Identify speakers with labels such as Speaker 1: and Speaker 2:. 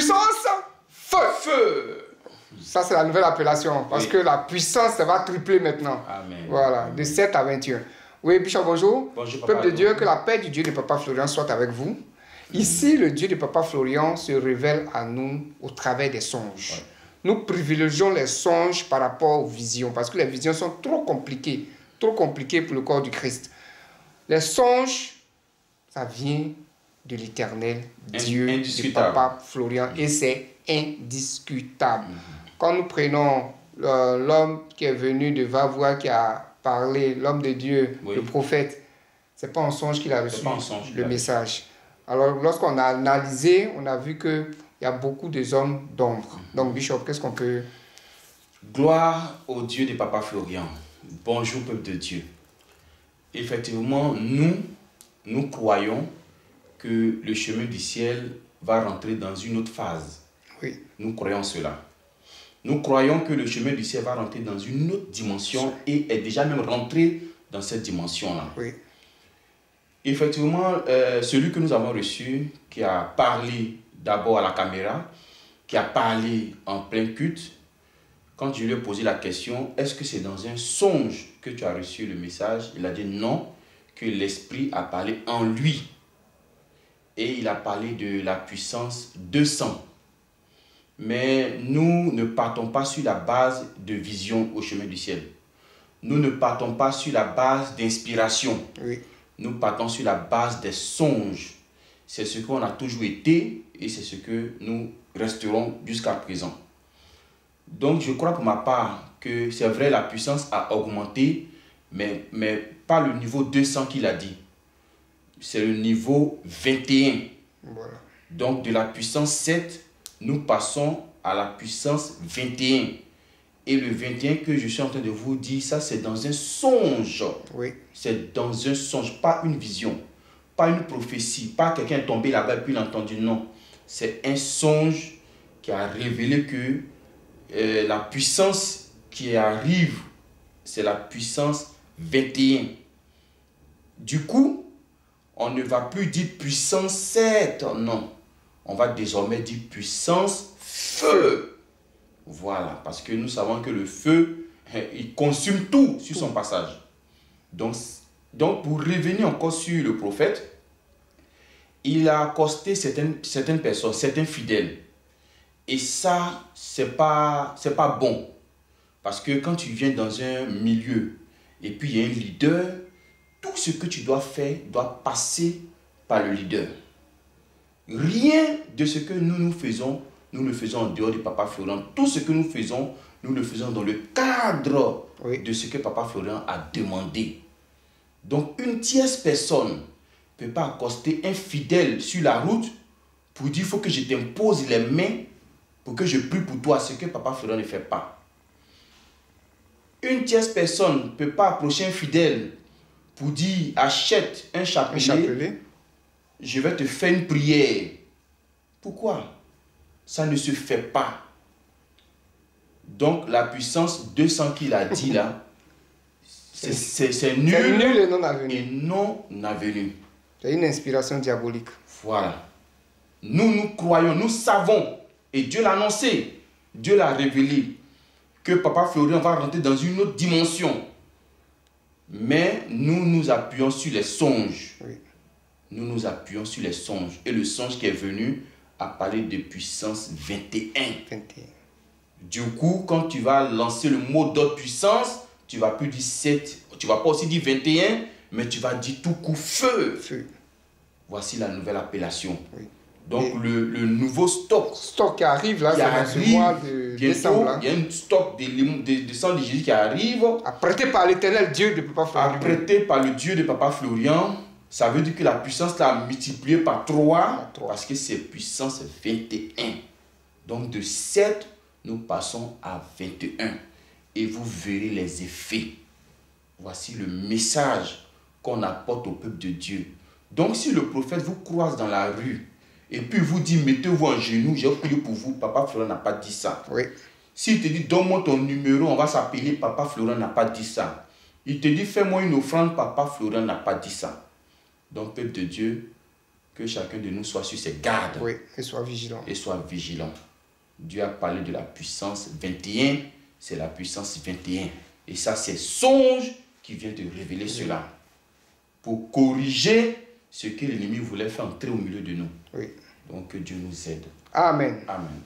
Speaker 1: puissance, feu.
Speaker 2: Feu.
Speaker 1: Ça, c'est la nouvelle appellation. Parce
Speaker 2: Oui.
Speaker 1: que la puissance, ça va tripler maintenant.
Speaker 2: Amen.
Speaker 1: Voilà, de 7 à 21. Oui, Bishop, bonjour.
Speaker 2: Bonjour, Papa.
Speaker 1: Peuple de Dieu, que la paix du Dieu de Papa Florian soit avec vous. Ici, le Dieu de Papa Florian se révèle à nous au travers des songes.
Speaker 2: Ouais.
Speaker 1: Nous privilégions les songes par rapport aux visions, parce que les visions sont trop compliquées pour le corps du Christ. Les songes, ça vient de l'Éternel, Dieu de Papa Florian, et c'est indiscutable. Quand nous prenons l'homme qui est venu de Vavois, qui a parlé, l'homme de Dieu,
Speaker 2: Oui.
Speaker 1: le prophète, c'est pas un songe qu'il a reçu,
Speaker 2: pas un songe qu'il
Speaker 1: le
Speaker 2: a
Speaker 1: message. Alors, lorsqu'on a analysé, on a vu qu'il y a beaucoup de hommes d'ombre. Donc, Bishop, qu'est-ce qu'on peut...
Speaker 2: Gloire au Dieu de Papa Florian. Bonjour, peuple de Dieu. Effectivement, nous croyons que le chemin du ciel va rentrer dans une autre phase.
Speaker 1: Oui.
Speaker 2: Nous croyons cela. Nous croyons que le chemin du ciel va rentrer dans une autre dimension et est déjà même rentré dans cette dimension-là.
Speaker 1: Oui.
Speaker 2: Effectivement, celui que nous avons reçu, qui a parlé d'abord à la caméra, qui a parlé en plein culte, quand je lui ai posé la question, est-ce que c'est dans un songe que tu as reçu le message? Il a dit non, que l'Esprit a parlé en lui. Et il a parlé de la puissance 200. Mais nous ne partons pas sur la base de vision au chemin du ciel. Nous ne partons pas sur la base d'inspiration.
Speaker 1: Oui.
Speaker 2: Nous partons sur la base des songes. C'est ce qu'on a toujours été et c'est ce que nous resterons jusqu'à présent. Donc je crois pour ma part que c'est vrai, la puissance a augmenté, mais pas le niveau 200 qu'il a dit. C'est le niveau 21.
Speaker 1: Voilà.
Speaker 2: Donc de la puissance 7, nous passons à la puissance 21. Et le 21 que je suis en train de vous dire, ça c'est dans un songe.
Speaker 1: Oui.
Speaker 2: C'est dans un songe, pas une vision, pas une prophétie, pas quelqu'un est tombé là-bas et puis il a entendu, non. C'est un songe qui a révélé que la puissance qui arrive, c'est la puissance 21. Du coup, on ne va plus dire puissance 7, non. On va désormais dire puissance feu. Voilà, parce que nous savons que le feu, il consume tout sur son passage. Donc pour revenir encore sur le prophète, il a accosté certaines personnes, certains fidèles. Et ça, c'est pas bon. Parce que quand tu viens dans un milieu et puis il y a un leader, tout ce que tu dois faire doit passer par le leader. Rien de ce que nous faisons, nous le faisons en dehors de Papa Florian. Tout ce que nous le faisons dans le cadre de ce que Papa Florian a demandé. Donc une tierce personne ne peut pas accoster un fidèle sur la route pour dire il faut que je t'impose les mains pour que je prie pour toi, ce que Papa Florian ne fait pas. Une tierce personne ne peut pas approcher un fidèle pour dire achète un chapelet, je vais te faire une prière. Pourquoi? Ça ne se fait pas. Donc la puissance 200 qu'il a dit là, c'est nul,
Speaker 1: et non avenu.
Speaker 2: Et non avenu.
Speaker 1: C'est une inspiration diabolique.
Speaker 2: Voilà. Nous croyons, nous savons, et Dieu l'a annoncé, Dieu l'a révélé, que Papa Florian va rentrer dans une autre dimension. Mais nous nous appuyons sur les songes.
Speaker 1: Oui.
Speaker 2: Nous nous appuyons sur les songes. Et le songe qui est venu a parlé de puissance 21.
Speaker 1: 21.
Speaker 2: Du coup, quand tu vas lancer le mot d'autre puissance, tu ne vas plus dire 7. Tu ne vas pas aussi dire 21, mais tu vas dire tout coup feu.
Speaker 1: Feu.
Speaker 2: Voici la nouvelle appellation.
Speaker 1: Oui.
Speaker 2: Donc le nouveau stock.
Speaker 1: Stock qui arrive là, c'est dans ce mois de décembre. Hein.
Speaker 2: Il y a un stock de sang de Jésus qui arrive.
Speaker 1: Apprêté par l'Éternel Dieu de Papa Florian.
Speaker 2: Apprêté par le Dieu de Papa Florian. Ça veut dire que la puissance l'a multiplié par 3. Parce que c'est puissance 21. Donc de 7, nous passons à 21. Et vous verrez les effets. Voici le message qu'on apporte au peuple de Dieu. Donc si le prophète vous croise dans la rue, et puis vous dit, mettez-vous en genoux, j'ai prié pour vous, Papa Florian n'a pas dit ça.
Speaker 1: Oui.
Speaker 2: S'il te dit, donne-moi ton numéro, on va s'appeler, Papa Florian n'a pas dit ça. Il te dit, fais-moi une offrande, Papa Florian n'a pas dit ça. Donc, peuple de Dieu, que chacun de nous soit sur ses gardes.
Speaker 1: Oui, et soit vigilant.
Speaker 2: Et soit vigilant. Dieu a parlé de la puissance 21, c'est la puissance 21. Et ça, c'est songe qui vient de révéler cela. Pour corriger ce que l'ennemi voulait faire entrer au milieu de nous.
Speaker 1: Oui.
Speaker 2: Donc que Dieu nous aide.
Speaker 1: Amen.
Speaker 2: Amen.